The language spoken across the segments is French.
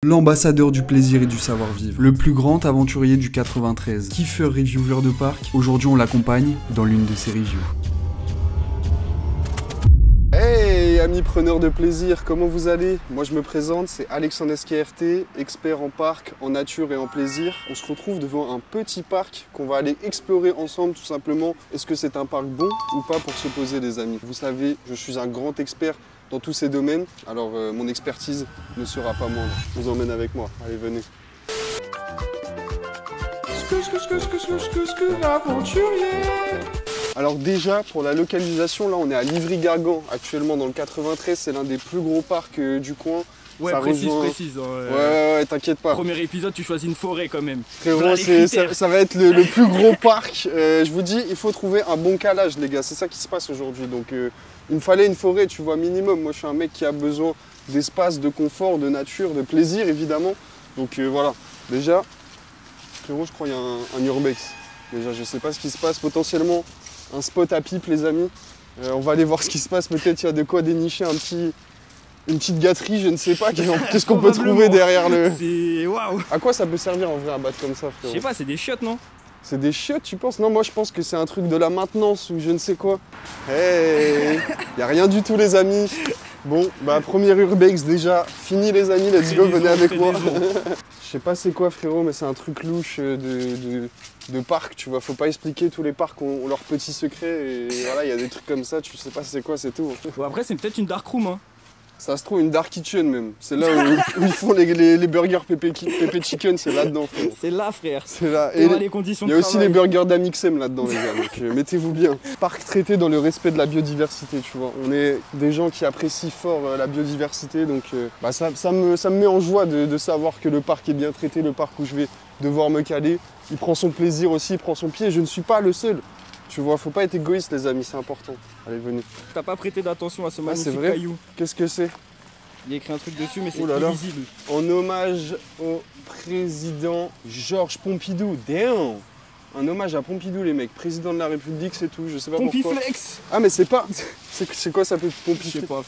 L'ambassadeur du plaisir et du savoir-vivre, le plus grand aventurier du 93, kiffeur reviewer de parc, aujourd'hui on l'accompagne dans l'une de ses reviews. Hey amis preneurs de plaisir, comment vous allez? Moi je me présente, c'est Alexandre SKRT, expert en parc, en nature et en plaisir. On se retrouve devant un petit parc qu'on va aller explorer ensemble tout simplement. Est-ce que c'est un parc bon ou pas pour se poser les amis? Vous savez, je suis un grand expert dans tous ces domaines, alors mon expertise ne sera pas moindre. Je vous emmène avec moi, allez venez. L'aventurier. Alors déjà, pour la localisation, là on est à Livry-Gargan, actuellement dans le 93, c'est l'un des plus gros parcs du coin. Ouais, ça précise. Ouais, t'inquiète pas. Premier épisode, tu choisis une forêt quand même. Frérot, ça va être le plus gros parc. Je vous dis, il faut trouver un bon calage, les gars. C'est ça qui se passe aujourd'hui. Donc, il me fallait une forêt, tu vois, minimum. Moi, je suis un mec qui a besoin d'espace, de confort, de nature, de plaisir, évidemment. Donc, voilà. Déjà, frérot, je crois qu'il y a un urbex. Déjà, je sais pas ce qui se passe. Potentiellement, un spot à pipe, les amis. On va aller voir ce qui se passe. Peut-être il y a de quoi dénicher une petite gâterie, je ne sais pas. Qu'est-ce qu'on peut trouver derrière le... C'est waouh. À quoi ça peut servir en vrai à battre comme ça, frérot? Je sais pas, c'est des chiottes, non? C'est des chiottes, tu penses? Non, moi je pense que c'est un truc de la maintenance ou je ne sais quoi. Hey, y a rien du tout, les amis. Bon, bah premier urbex déjà. Fini, les amis, let's go, venez avec moi. Je sais pas c'est quoi, frérot, mais c'est un truc louche de parc, tu vois. Faut pas expliquer, tous les parcs ont leurs petits secrets et voilà, il y a des trucs comme ça, tu sais pas c'est quoi, c'est tout. Bon, après, c'est peut-être une dark room, hein. Ça se trouve une dark kitchen même. C'est là où ils font les burgers pépé chicken, c'est là-dedans, frérot. C'est là, frère. C'est là. Et les conditions il y de a aussi travail. les burgers d'Amixem là-dedans, les gars. Donc mettez-vous bien. Parc traité dans le respect de la biodiversité, tu vois. On est des gens qui apprécient fort la biodiversité, donc ça me met en joie de savoir que le parc est bien traité, le parc où je vais devoir me caler. Il prend son plaisir aussi, il prend son pied. Je ne suis pas le seul. Tu vois, faut pas être égoïste, les amis, c'est important. Allez, venez. T'as pas prêté d'attention à ce C'est magnifique vrai. caillou. Qu'est-ce que c'est? Il y a écrit un truc dessus, mais c'est Oh là là. illisible. En hommage au président Georges Pompidou. Damn! Un hommage à Pompidou, les mecs. Président de la République, c'est tout. Je sais pas pourquoi. Pompiflex. Ah, mais c'est pas... C'est quoi ça peut Je sais Pompiflex? pas.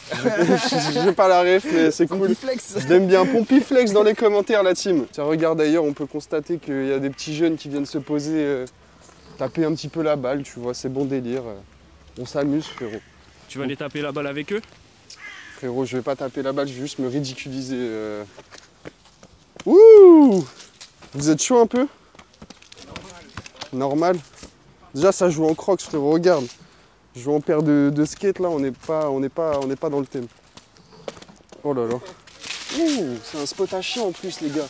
J'ai pas la ref, mais c'est cool. Pompiflex. Je l'aime bien. Pompiflex dans les commentaires, la team. Tiens, regarde d'ailleurs, on peut constater qu'il y a des petits jeunes qui viennent se poser, taper un petit peu la balle, tu vois. C'est bon délire. On s'amuse, frérot. Tu vas aller taper la balle avec eux? Frérot, je vais pas taper la balle, je vais juste me ridiculiser. Ouh! Vous êtes chaud un peu? Normal. Déjà, ça joue en crocs, frérot, regarde. Je joue en paire de skate, là, on n'est pas dans le thème. Oh là là. Ouh, c'est un spot à chiens en plus, les gars.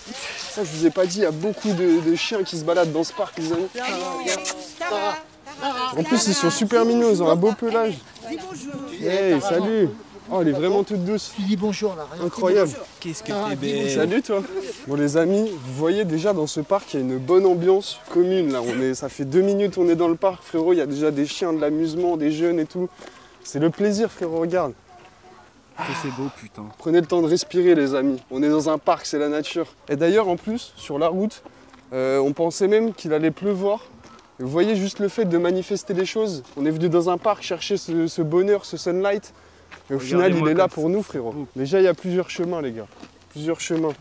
Ça, je vous ai pas dit, il y a beaucoup de chiens qui se baladent dans ce parc, les amis. En plus, ils sont super mignons, ils ont un beau pelage. Hey, salut! Oh, elle est vraiment toute douce. Tu dis bonjour là, rien. Incroyable. Qu'est-ce que t'es belle. Salut toi. Bon les amis, vous voyez déjà dans ce parc, il y a une bonne ambiance commune là. Ça fait 2 minutes on est dans le parc, frérot. Il y a déjà des chiens, de l'amusement, des jeunes et tout. C'est le plaisir, frérot, regarde. Que c'est beau, putain. Prenez le temps de respirer les amis. On est dans un parc, c'est la nature. Et d'ailleurs en plus, sur la route, on pensait même qu'il allait pleuvoir. Et vous voyez juste le fait de manifester les choses. On est venu dans un parc chercher ce bonheur, ce sunlight. Et au final, il est là pour nous, frérot. Déjà, il y a plusieurs chemins, les gars. Plusieurs chemins.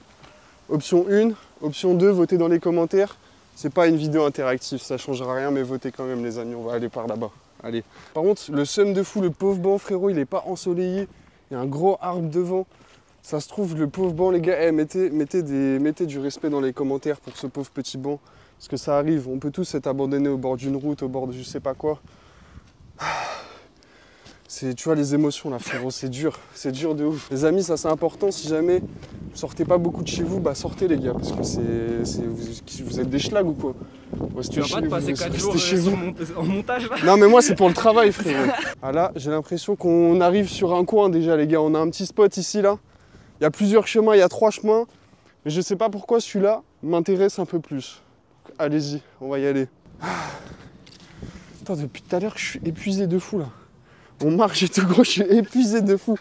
Option 1, option 2, votez dans les commentaires. C'est pas une vidéo interactive, ça changera rien, mais votez quand même, les amis. On va aller par là-bas. Allez. Par contre, le seum de fou, le pauvre banc, frérot, il est pas ensoleillé. Il y a un gros arbre devant. Ça se trouve, le pauvre banc, les gars, mettez du respect dans les commentaires pour ce pauvre petit banc. Parce que ça arrive, on peut tous être abandonnés au bord d'une route, au bord de je sais pas quoi. Tu vois les émotions là, frérot, c'est dur de ouf. Les amis, ça c'est important, si jamais vous sortez pas beaucoup de chez vous, bah sortez les gars, parce que vous êtes des schlags ou quoi? Tu vas pas te passer 4 jours en montage là? Non mais moi c'est pour le travail, frérot. Ah là, j'ai l'impression qu'on arrive sur un coin déjà les gars, on a un petit spot ici là. Il y a plusieurs chemins, il y a 3 chemins, mais je sais pas pourquoi celui-là m'intéresse un peu plus. Allez-y, on va y aller. Attends, depuis tout à l'heure je suis épuisé de fou là. On marche et tout gros, je suis épuisé de fou.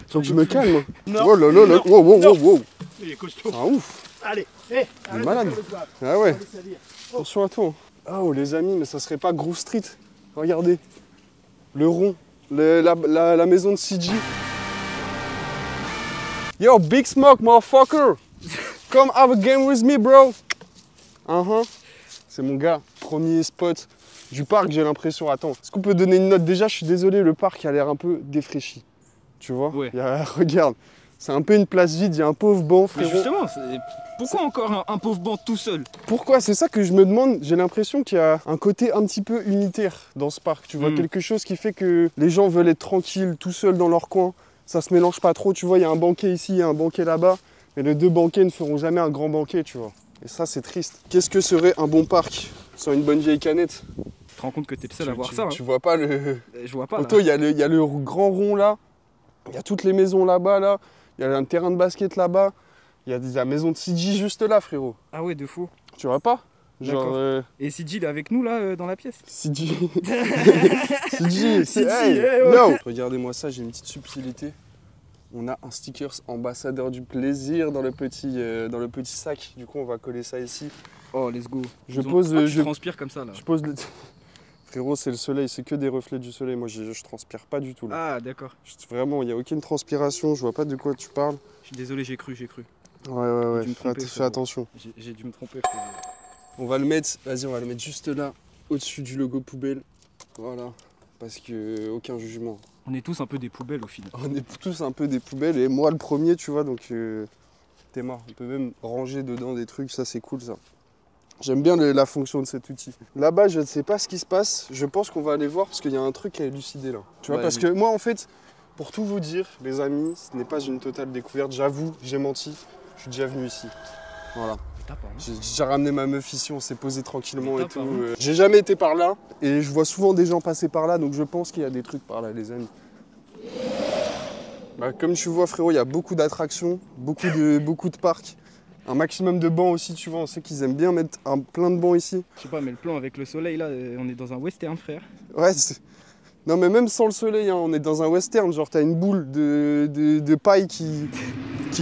Faut que je me calme. Non. Oh là là là, wow. Il est costaud. Ah ouf. Allez, Il est malade. Ah ouais. Attention à toi. Oh les amis, mais ça serait pas Groove Street? Regardez. Le rond. La maison de CG. Yo, Big Smoke, motherfucker. Come have a game with me, bro. C'est mon gars, premier spot du parc, j'ai l'impression. Attends, est-ce qu'on peut donner une note? Déjà, je suis désolé, le parc a l'air un peu défraîchi. Tu vois? Ouais. Regarde, c'est un peu une place vide, il y a un pauvre banc, Mais frérot. justement, pourquoi encore un pauvre banc tout seul? Pourquoi? C'est ça que je me demande. J'ai l'impression qu'il y a un côté un petit peu unitaire dans ce parc. Tu vois, quelque chose qui fait que les gens veulent être tranquilles, tout seuls dans leur coin. Ça se mélange pas trop. Tu vois, il y a un banquet ici, il y a un banquet là-bas. Mais les deux banquets ne feront jamais un grand banquet, tu vois. Et ça, c'est triste. Qu'est-ce que serait un bon parc sans une bonne vieille canette? Tu te rends compte que t'es le seul à voir ça. Tu vois pas le... Je vois pas. Poto, il y a le grand rond là. Il y a toutes les maisons là-bas, là. Il y a un terrain de basket là-bas. Il y a la maison de CG juste là, frérot. Ah ouais, de fou. Tu vois pas? Genre, et CG, il est avec nous là dans la pièce? CG. CG, CG, hey, ouais. no. Regardez-moi ça, j'ai une petite subtilité. On a un stickers ambassadeur du plaisir dans le petit sac. Du coup, on va coller ça ici. Oh, let's go. Je pose. Je transpire comme ça là. Je pose le. Frérot, c'est le soleil, c'est que des reflets du soleil. Moi, je transpire pas du tout là. Ah, d'accord. Vraiment, il n'y a aucune transpiration. Je vois pas de quoi tu parles. Je suis désolé, j'ai cru. Ouais. Fais attention. attention. J'ai dû me tromper, frérot. On va le mettre. Vas-y, on va le mettre juste là, au-dessus du logo poubelle. Voilà. Parce que aucun jugement. On est tous un peu des poubelles au final. On est tous un peu des poubelles et moi le premier, tu vois, donc t'es mort. On peut même ranger dedans des trucs, ça c'est cool ça. J'aime bien la fonction de cet outil. Là-bas, je ne sais pas ce qui se passe. Je pense qu'on va aller voir parce qu'il y a un truc à élucider là. Tu vois, Ouais, parce que moi en fait, pour tout vous dire, les amis, ce n'est pas une totale découverte. J'avoue, j'ai menti. Je suis déjà venu ici. Voilà. J'ai déjà ramené ma meuf ici, on s'est posé tranquillement et tout. J'ai jamais été par là et je vois souvent des gens passer par là, donc je pense qu'il y a des trucs par là, les amis. Bah, comme tu vois, frérot, il y a beaucoup d'attractions, beaucoup de parcs, un maximum de bancs aussi, tu vois. On sait qu'ils aiment bien mettre plein de bancs ici. Je sais pas, mais le plan avec le soleil là, on est dans un western, frère. Ouais, non, mais même sans le soleil, hein, on est dans un western. Genre, t'as une boule de paille qui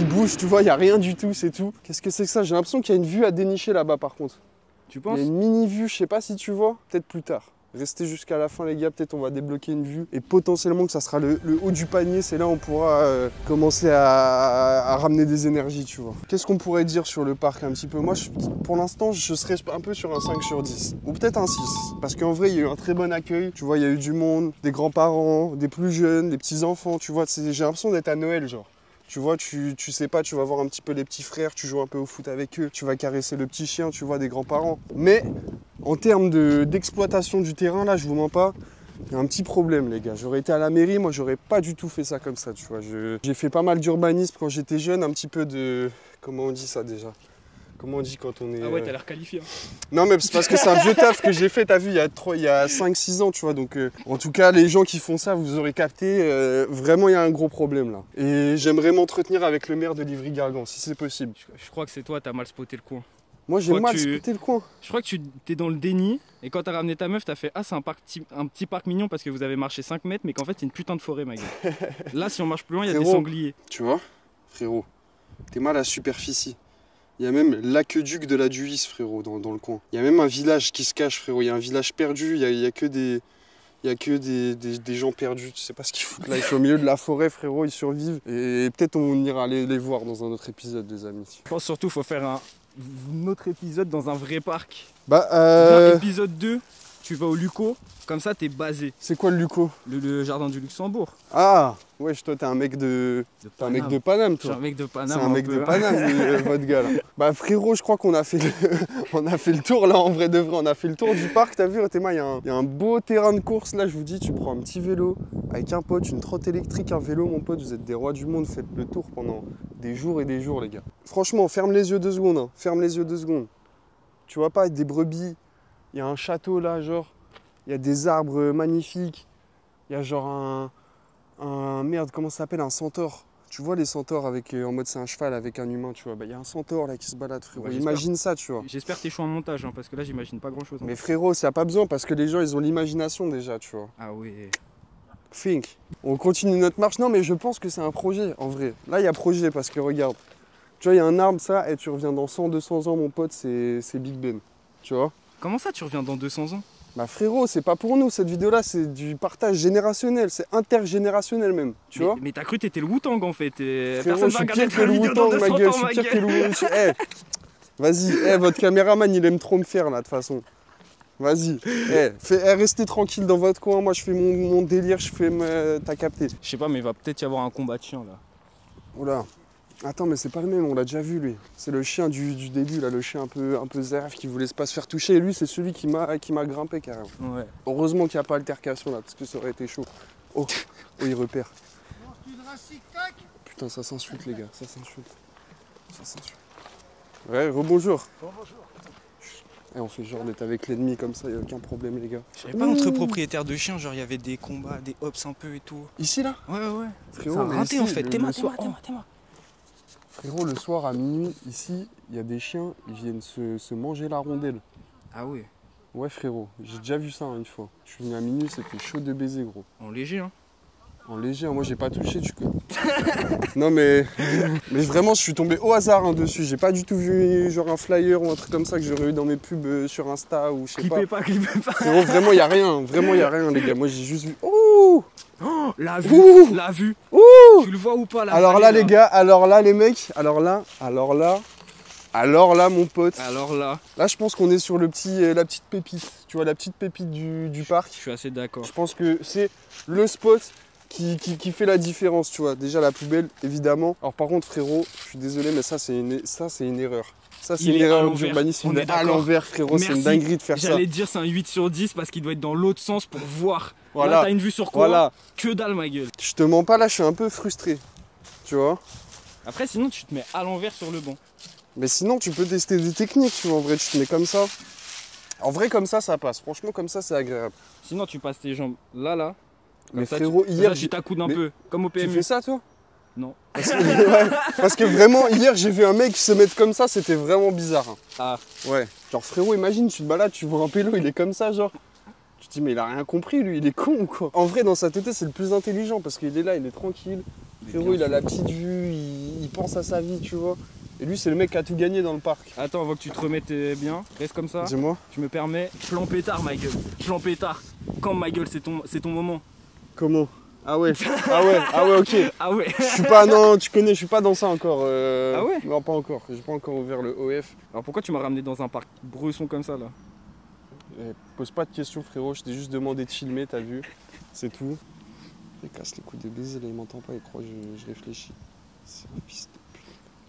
bouge, tu vois, il n'y a rien du tout, c'est tout. Qu'est-ce que c'est que ça? J'ai l'impression qu'il y a une vue à dénicher là-bas, par contre. Tu penses? Il y a une mini-vue, je sais pas si tu vois, peut-être plus tard. Restez jusqu'à la fin les gars, peut-être on va débloquer une vue et potentiellement que ça sera le haut du panier, c'est là où on pourra commencer à ramener des énergies, tu vois. Qu'est-ce qu'on pourrait dire sur le parc un petit peu? Moi, pour l'instant, je serais un peu sur un 5 sur 10 ou peut-être un 6 parce qu'en vrai, il y a eu un très bon accueil, tu vois, il y a eu du monde, des grands-parents, des plus jeunes, des petits-enfants, tu vois, j'ai l'impression d'être à Noël, genre. Tu vois, tu sais pas, tu vas voir un petit peu les petits frères, tu joues un peu au foot avec eux, tu vas caresser le petit chien, tu vois, des grands-parents. Mais en termes d'exploitation du terrain, là, je vous mens pas, il y a un petit problème, les gars. J'aurais été à la mairie, moi, j'aurais pas du tout fait ça comme ça, tu vois. J'ai fait pas mal d'urbanisme quand j'étais jeune, un petit peu de... Comment on dit ça déjà? Comment on dit quand on est... Ah ouais, t'as l'air qualifié. Hein. Non, mais c'est parce que c'est un vieux taf que j'ai fait, t'as vu, il y a 5-6 ans, tu vois. Donc, en tout cas, les gens qui font ça, vous aurez capté, vraiment, il y a un gros problème, là. Et j'aimerais m'entretenir avec le maire de Livry-Gargan, si c'est possible. Je crois que c'est toi, t'as mal spoté le coin. Moi, j'ai mal spoté le coin. Je crois que tu t'es dans le déni, et quand t'as ramené ta meuf, t'as fait « Ah, c'est un petit parc mignon parce que vous avez marché 5 mètres, mais qu'en fait, c'est une putain de forêt, ma gueule. » Là, si on marche plus loin, il y a des sangliers. Tu vois, frérot, t'es mal à la superficie. Il y a même l'aqueduc de la Duisse, frérot, dans le coin. Il y a même un village qui se cache, frérot. Il y a un village perdu, il y a que des gens perdus. Tu sais pas ce qu'ils foutent là. Ils sont au milieu de la forêt, frérot, ils survivent. Et peut-être on ira les voir dans un autre épisode, les amis. Je pense surtout qu'il faut faire un autre épisode dans un vrai parc. Épisode 2, tu vas au Luco, comme ça t'es basé. C'est quoi le Luco? Le jardin du Luxembourg. Ah, wesh, toi t'es un mec de Paname, toi. Je suis un mec de Paname. C'est un mec de Paname, votre gars là. Bah frérot, je crois qu'on a fait le tour là, en vrai de vrai. On a fait le tour du parc, t'as vu, Théma, il y a un beau terrain de course là, je vous dis, tu prends un petit vélo avec un pote, une trotte électrique, un vélo, mon pote, vous êtes des rois du monde, faites le tour pendant des jours et des jours, les gars. Franchement, ferme les yeux 2 secondes, hein. Ferme les yeux 2 secondes. Tu vois pas, des brebis, il y a un château là, genre, il y a des arbres magnifiques, il y a genre un merde, comment ça s'appelle, un centaure. Tu vois les centaures avec, en mode c'est un cheval avec un humain, tu vois. Bah, y a un centaure là qui se balade, frérot. Ouais, imagine ça, tu vois. J'espère que t'es chaud en montage, hein, parce que là, j'imagine pas grand-chose. Mais frérot, ça a pas besoin parce que les gens, ils ont l'imagination déjà, tu vois. Ah oui. Think. On continue notre marche. Non, mais je pense que c'est un projet, en vrai. Là, il y a projet parce que regarde. Tu vois, il y a un arbre, ça, et tu reviens dans 100, 200 ans, mon pote, c'est Big Ben. Tu vois? Comment ça, tu reviens dans 200 ans? Bah frérot, c'est pas pour nous cette vidéo là, c'est du partage générationnel, c'est intergénérationnel même, tu vois. Mais t'as cru que t'étais le Wu-Tang en fait. Frérot, je suis pire que le Wu-Tang, ma gueule, je suis pire que le Wu-Tang. Eh, vas-y, votre caméraman il aime trop me faire là de toute façon. Vas-y, restez tranquille dans votre coin, moi je fais mon délire, t'as capté. Je sais pas, mais il va peut-être y avoir un combat de chiens là. Oula. Attends, mais c'est pas le même, on l'a déjà vu lui. C'est le chien du début, là, le chien un peu zerf qui voulait pas se faire toucher. Et lui, c'est celui qui m'a grimpé carrément. Ouais. Heureusement qu'il n'y a pas altercation là, parce que ça aurait été chaud. Oh, il repère. Putain, ça s'insulte les gars, ça s'insulte. Ça s'insulte. Ouais, rebonjour. Bonjour. On fait genre d'être avec l'ennemi comme ça, y a aucun problème les gars. Je savais pas entre propriétaires de chiens, genre il y avait des combats, des hops un peu et tout. Ici là? Ouais. Frérot, C'est un mais raté ici, en fait, t'es moi. Frérot, le soir à minuit, ici, il y a des chiens, ils viennent se manger la rondelle. Ah ouais. Ouais frérot, j'ai déjà vu ça une fois. Je suis venu à minuit, c'était chaud de baiser gros. En léger hein. En léger, moi j'ai pas touché du coup. Non mais vraiment je suis tombé au hasard hein, dessus. J'ai pas du tout vu genre un flyer ou un truc comme ça que j'aurais eu dans mes pubs sur Insta ou je sais pas. Clippez pas. Frérot, vraiment y a rien, les gars. Moi j'ai juste vu. Ouh, Oh, la vue, ouh, la vue. ouh. Tu le vois ou pas là? Alors là les gars, alors là les mecs, alors là mon pote. Alors là, Là je pense qu'on est sur la petite pépite. Tu vois la petite pépite du parc. je suis assez d'accord. Je pense que c'est le spot qui fait la différence, tu vois. Déjà la plus belle, évidemment. Alors par contre, frérot, je suis désolé, mais ça c'est une erreur. Ça c'est Il une est à erreur l'envers. d'urbanisme. On Il est est à d'accord. l'envers, frérot. C'est une Merci. dinguerie de faire ça. J'allais dire c'est un 8 sur 10 parce qu'il doit être dans l'autre sens pour voir. Voilà. Là t'as une vue sur quoi? Voilà. Que dalle ma gueule. Je te mens pas, là, je suis un peu frustré. Tu vois. Après sinon tu te mets à l'envers sur le banc. Mais sinon, tu peux tester des techniques, tu vois. En vrai, tu te mets comme ça. En vrai, comme ça passe. Franchement, comme ça, c'est agréable. Sinon tu passes tes jambes là. Mais Ça, frérot, tu, hier, ça, tu t'accoudes un mais peu, comme au tu PMU. fais ça, toi? Non. Parce que vraiment, hier, j'ai vu un mec se mettre comme ça, c'était vraiment bizarre. Hein. Ah, Ouais. Genre, frérot, imagine, tu te balades, tu vois un pélo, il est comme ça, genre. Tu te dis, mais il a rien compris, lui, il est con ou quoi? En vrai, dans sa tête, c'est le plus intelligent parce qu'il est là, il est tranquille. Frérot, il a la petite vue, il pense à sa vie, tu vois. Et lui, c'est le mec qui a tout gagné dans le parc. attends, avant que tu te remettes bien, reste comme ça. Dis-moi. Je me permets, plan pétard ma gueule. Plan pétard. Quand ma gueule, c'est ton moment. Comment? Ah ouais, ok. Ah ouais. Je suis pas, non, tu connais, je suis pas dans ça encore. Ah ouais? Non, pas encore. J'ai pas encore ouvert le OF. Alors pourquoi tu m'as ramené dans un parc bresson comme ça là? Pose pas de questions, frérot. Je t'ai juste demandé de filmer, t'as vu? C'est tout. Il casse les coups de baiser, là, il m'entend pas, il croit que je réfléchis. C'est un fils de...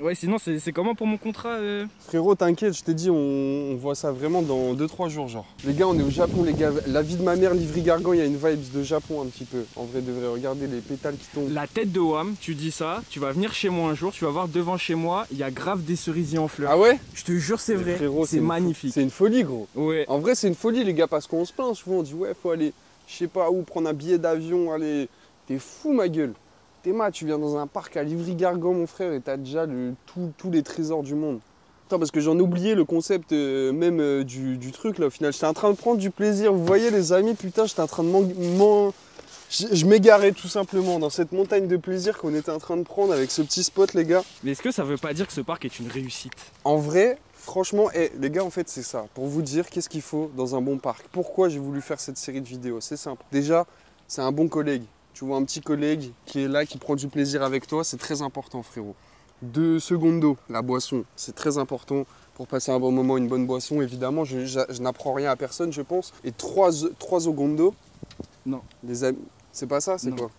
Ouais, sinon c'est comment pour mon contrat Frérot, t'inquiète, je t'ai dit, on voit ça vraiment dans 2-3 jours, genre. Les gars, on est au Japon, les gars. La vie de ma mère, Livry-Gargan, il y a une vibe de Japon un petit peu. En vrai, de vrai, regardez les pétales qui tombent. La tête de Wam, tu dis ça, tu vas venir chez moi un jour, tu vas voir devant chez moi, il y a grave des cerisiers en fleurs. Ah ouais? Je te jure, c'est Mais vrai, frérot, c'est magnifique. C'est une folie, gros. Ouais. En vrai, c'est une folie, les gars, parce qu'on se plaint souvent. On dit, ouais, faut aller, je sais pas où, prendre un billet d'avion, aller. T'es fou, ma gueule. Théma, tu viens dans un parc à Livry-Gargan, mon frère, et t'as déjà tous les trésors du monde. Attends, parce que j'en oubliais le concept même du truc, là, au final. J'étais en train de prendre du plaisir. Vous voyez, les amis, putain, j'étais en train de je m'égarais tout simplement dans cette montagne de plaisir qu'on était en train de prendre avec ce petit spot, les gars. Mais est-ce que ça veut pas dire que ce parc est une réussite? En vrai, franchement, les gars, en fait, c'est ça. Pour vous dire qu'est-ce qu'il faut dans un bon parc. Pourquoi j'ai voulu faire cette série de vidéos? C'est simple. Déjà, c'est un bon collègue. Tu vois un petit collègue qui est là, qui prend du plaisir avec toi, c'est très important, frérot. 2 secondes d'eau, la boisson, c'est très important pour passer un bon moment, une bonne boisson. Évidemment, je n'apprends rien à personne, je pense. Et 3 secondes d'eau. Non. Les amis, c'est pas ça, c'est Non. quoi?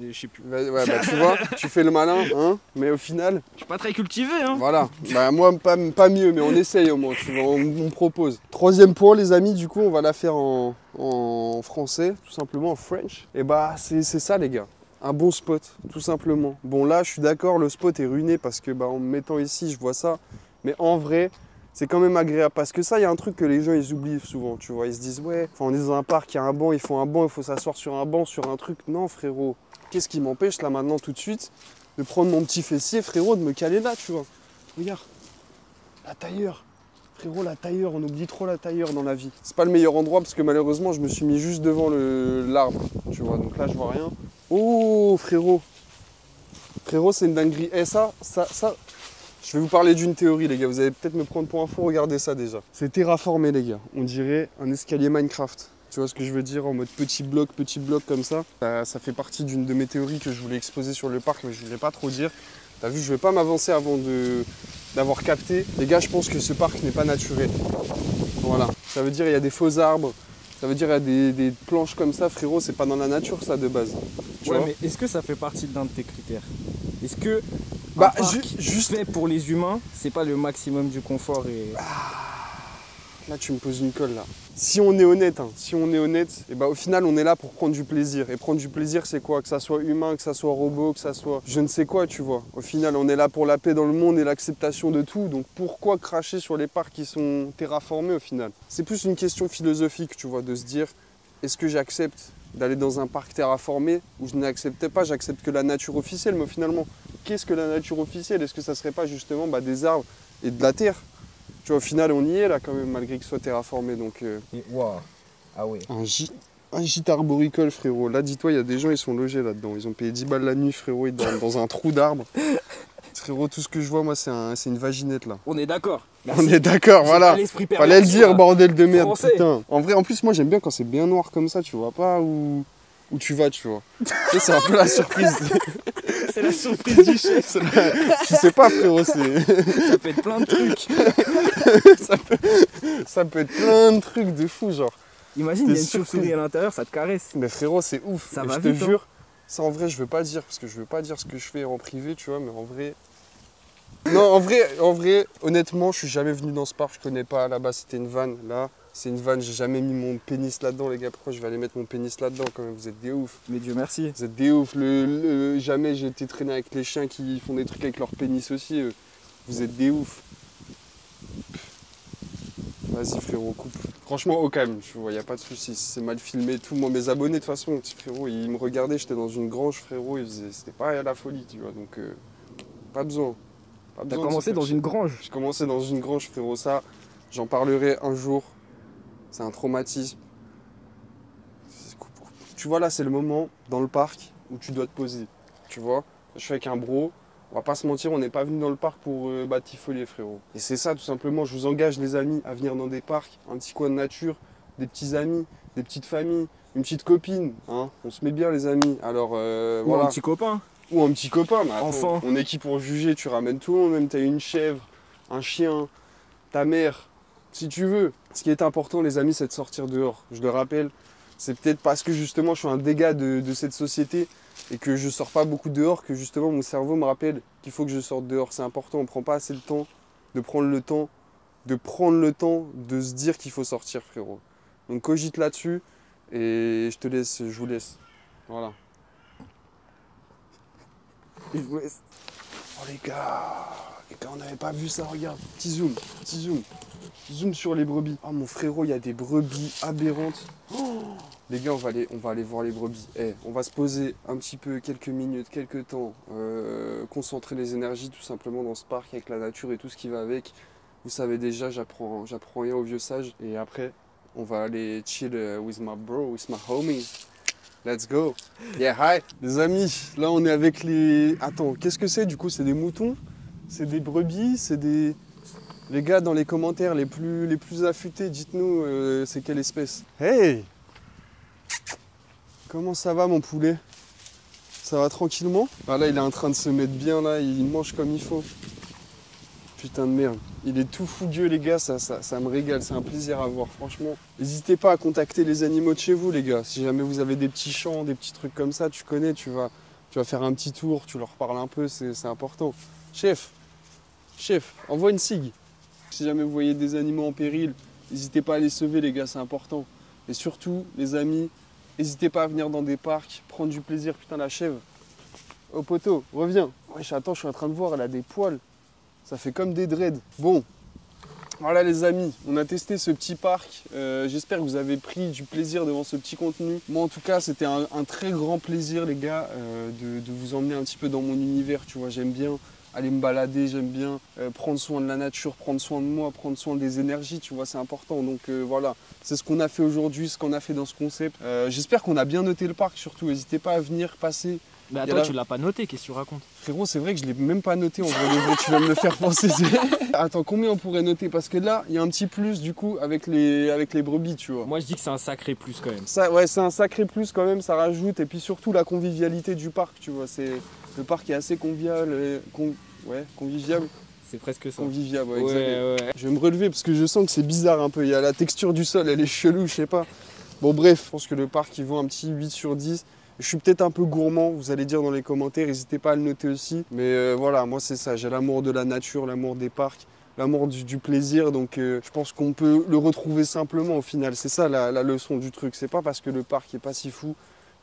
Je sais plus. Ouais, bah tu vois, tu fais le malin, hein, mais au final, Je suis pas très cultivé, hein. voilà. Bah moi, pas mieux, mais on essaye au moins, tu vois, on propose. 3e point, les amis, du coup, on va la faire en français, tout simplement, en French. Et bah, c'est ça, les gars. Un bon spot, tout simplement. Bon, là, je suis d'accord, le spot est ruiné parce que, bah, en me mettant ici, je vois ça. Mais en vrai, c'est quand même agréable. Parce que ça, il y a un truc que les gens, ils oublient souvent, tu vois. Ils se disent, ouais, on est dans un parc, il y a un banc, il faut un banc, il faut s'asseoir sur un banc, sur un truc. Non, frérot. Qu'est-ce qui m'empêche, là, maintenant, tout de suite, de prendre mon petit fessier, frérot, de me caler là, tu vois. Regarde, la tailleur. Frérot, la tailleur, on oublie trop la tailleur dans la vie. C'est pas le meilleur endroit parce que malheureusement, je me suis mis juste devant l'arbre, tu vois. Donc là, je vois rien. Oh, frérot. Frérot, c'est une dinguerie. Eh, ça, Je vais vous parler d'une théorie, les gars. Vous allez peut-être me prendre pour info, regardez ça déjà. C'est terraformé, les gars. On dirait un escalier Minecraft. Tu vois ce que je veux dire, en mode petit bloc comme ça. Ça fait partie d'une de mes théories que je voulais exposer sur le parc, mais je voulais pas trop dire. T'as vu, je vais pas m'avancer avant d'avoir capté. Les gars, je pense que ce parc n'est pas naturel. Voilà. Ça veut dire il y a des faux arbres. Ça veut dire il y a des planches comme ça, frérot. C'est pas dans la nature, ça, de base. Tu vois, mais est-ce que ça fait partie d'un de tes critères? Est-ce que bah, un parc juste fait pour les humains, c'est pas le maximum du confort et... Là, tu me poses une colle, là. Si on est honnête, et bah, au final, on est là pour prendre du plaisir. Et prendre du plaisir, c'est quoi? Que ça soit humain, que ça soit robot, que ça soit je ne sais quoi, tu vois. Au final, on est là pour la paix dans le monde et l'acceptation de tout. Donc pourquoi cracher sur les parcs qui sont terraformés, au final? C'est plus une question philosophique, tu vois, de se dire, est-ce que j'accepte d'aller dans un parc terraformé ou je n'acceptais pas, j'accepte que la nature officielle, mais finalement, qu'est-ce que la nature officielle? Est-ce que ça serait pas justement des arbres et de la terre? Tu vois, au final, on y est là quand même, malgré que ce soit terraformé. Donc, Wow. Ah oui. un gîte arboricole, frérot. Là, dis-toi, il y a des gens, ils sont logés là-dedans. Ils ont payé 10 balles la nuit, frérot, ils dorment dans un trou d'arbre. Frérot, tout ce que je vois, moi, c'est une vaginette là. On est d'accord. On est d'accord, voilà. Fallait le dire, bordel de merde, Français. putain. En vrai, en plus, moi, j'aime bien quand c'est bien noir comme ça, tu vois pas où tu vas, tu vois. Tu sais, c'est un peu la surprise. C'est la surprise du chef. Tu sais pas, frérot, Ça peut être plein de trucs. ça peut être plein de trucs de fou, genre. Imagine, il y a une chauve-souris à l'intérieur, ça te caresse. Mais frérot, c'est ouf. Ça Et va je te vite, hein. jure, ça en vrai, je veux pas dire, parce que je veux pas dire ce que je fais en privé, tu vois, mais en vrai... Non, en vrai, honnêtement, je suis jamais venu dans ce parc, je connais pas. Là-bas, c'était une vanne. Là, c'est une vanne, j'ai jamais mis mon pénis là-dedans, les gars. Pourquoi je vais aller mettre mon pénis là-dedans quand même? Vous êtes des ouf. Mais Dieu merci. Vous êtes des ouf. Jamais j'ai été traîné avec les chiens qui font des trucs avec leur pénis aussi. Vous êtes des ouf. Vas-y, frérot, coupe. Franchement, au calme, tu vois, y a pas de soucis. C'est mal filmé et tout. Moi, mes abonnés, de toute façon, petit frérot, ils me regardaient, j'étais dans une grange, frérot. C'était pas la folie, tu vois. Donc, pas besoin. T'as commencé dans une grange. J'ai commencé dans une grange, frérot. Ça, j'en parlerai un jour. C'est un traumatisme. Tu vois, là, c'est le moment dans le parc où tu dois te poser. Tu vois, je suis avec un bro. On va pas se mentir, on n'est pas venu dans le parc pour batifoler, frérot. Et c'est ça, tout simplement. Je vous engage, les amis, à venir dans des parcs, un petit coin de nature, des petits amis, des petites familles, une petite copine. Hein. On se met bien, les amis. Alors, Ou voilà. un petit copain. Ou un petit copain, mais attends, Enfant. on est qui pour juger? Tu ramènes tout le monde, même t'as une chèvre, un chien, ta mère, si tu veux. Ce qui est important, les amis, c'est de sortir dehors. Je le rappelle, c'est peut-être parce que justement je suis un dégât de cette société et que je sors pas beaucoup dehors que justement mon cerveau me rappelle qu'il faut que je sorte dehors. C'est important, on prend pas assez le temps de prendre le temps de se dire qu'il faut sortir, frérot. Donc cogite là-dessus et je vous laisse. Voilà. Je vous laisse. Oh les gars, on n'avait pas vu ça, regarde. Petit zoom. Zoom sur les brebis. Oh mon frérot, il y a des brebis aberrantes. Oh, les gars, on va aller voir les brebis. On va se poser un petit peu, quelques minutes, quelques temps, concentrer les énergies tout simplement dans ce parc avec la nature et tout ce qui va avec. Vous savez déjà, j'apprends rien au vieux sage. Et après, on va aller chill with my bro, with my homie. Let's go. Yeah, hi. Les amis, là on est avec les... Attends, qu'est-ce que c'est du coup? C'est des moutons? C'est des brebis? C'est des... Les gars, dans les commentaires les plus affûtés, dites-nous c'est quelle espèce. Hey! Comment ça va mon poulet? Ça va tranquillement? Ah là, il est en train de se mettre bien là, il mange comme il faut. Putain de merde. Il est tout fougueux les gars, ça me régale, c'est un plaisir à voir franchement. N'hésitez pas à contacter les animaux de chez vous les gars. Si jamais vous avez des petits champs, des petits trucs comme ça, tu connais, tu vas faire un petit tour, tu leur parles un peu, c'est important. Chef, envoie une cig. Si jamais vous voyez des animaux en péril, n'hésitez pas à les sauver les gars, c'est important. Et surtout les amis, n'hésitez pas à venir dans des parcs, prendre du plaisir, putain la chèvre. Oh poteau, reviens. Wesh, attends, je suis en train de voir, elle a des poils. Ça fait comme des dreads. Bon, voilà les amis, on a testé ce petit parc. J'espère que vous avez pris du plaisir devant ce petit contenu. Moi en tout cas, c'était un très grand plaisir les gars de vous emmener un petit peu dans mon univers. Tu vois, j'aime bien aller me balader, j'aime bien prendre soin de la nature, prendre soin de moi, prendre soin des énergies, tu vois, c'est important. Donc voilà, c'est ce qu'on a fait aujourd'hui, ce qu'on a fait dans ce concept. J'espère qu'on a bien noté le parc surtout. N'hésitez pas à venir passer Mais Il y a attends, la- tu l'as pas noté, qu'est-ce que tu racontes? Frérot, c'est vrai que je l'ai même pas noté en vrai, de vrai, tu vas me le faire penser. Attends, combien on pourrait noter? Parce que là, il y a un petit plus du coup avec les brebis, tu vois. Moi je dis que c'est un sacré plus quand même. Ça, ouais, c'est un sacré plus quand même, ça rajoute. Et puis surtout la convivialité du parc, tu vois. Le parc est assez convivial. Conviviable. C'est presque ça. Conviviable, ouais, Ouais, exactement. ouais. Je vais me relever parce que je sens que c'est bizarre un peu. Il y a la texture du sol, elle est chelou, je sais pas. Bon, bref, je pense que le parc, il vaut un petit 8 sur 10. Je suis peut-être un peu gourmand, vous allez dire dans les commentaires, n'hésitez pas à le noter aussi. Mais voilà, moi c'est ça, j'ai l'amour de la nature, l'amour des parcs, l'amour du plaisir. Donc je pense qu'on peut le retrouver simplement au final. C'est ça la leçon du truc. C'est pas parce que le parc est pas si fou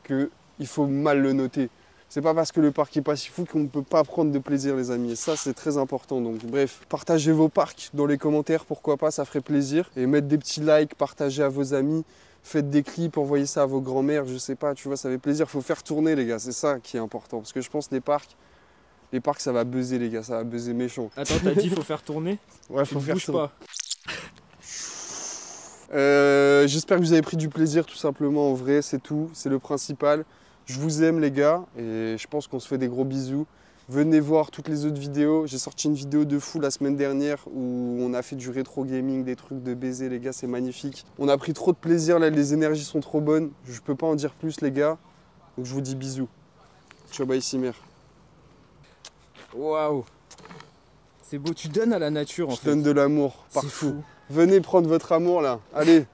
qu'il faut mal le noter. C'est pas parce que le parc est pas si fou qu'on ne peut pas prendre de plaisir, les amis. Et ça, c'est très important. Donc, bref, partagez vos parcs dans les commentaires, pourquoi pas, ça ferait plaisir. Et mettre des petits likes, partagez à vos amis, faites des clips, envoyez ça à vos grands-mères, je sais pas, tu vois, ça fait plaisir. Faut faire tourner, les gars, c'est ça qui est important. Parce que je pense que les parcs, ça va buzzer, les gars, ça va buzzer méchant. Attends, t'as dit faut faire tourner? Ouais, Tu faut ne faire bouges ça. pas. J'espère que vous avez pris du plaisir, tout simplement, en vrai, c'est tout, c'est le principal. Je vous aime les gars et je pense qu'on se fait des gros bisous. Venez voir toutes les autres vidéos. J'ai sorti une vidéo de fou la semaine dernière où on a fait du rétro gaming, des trucs de baiser les gars, c'est magnifique. On a pris trop de plaisir là, les énergies sont trop bonnes. Je peux pas en dire plus les gars. Donc je vous dis bisous. Ciao bye Simer. Waouh. C'est beau, tu donnes à la nature en Je fait. donne de l'amour C'est partout. fou. Venez prendre votre amour là. Allez.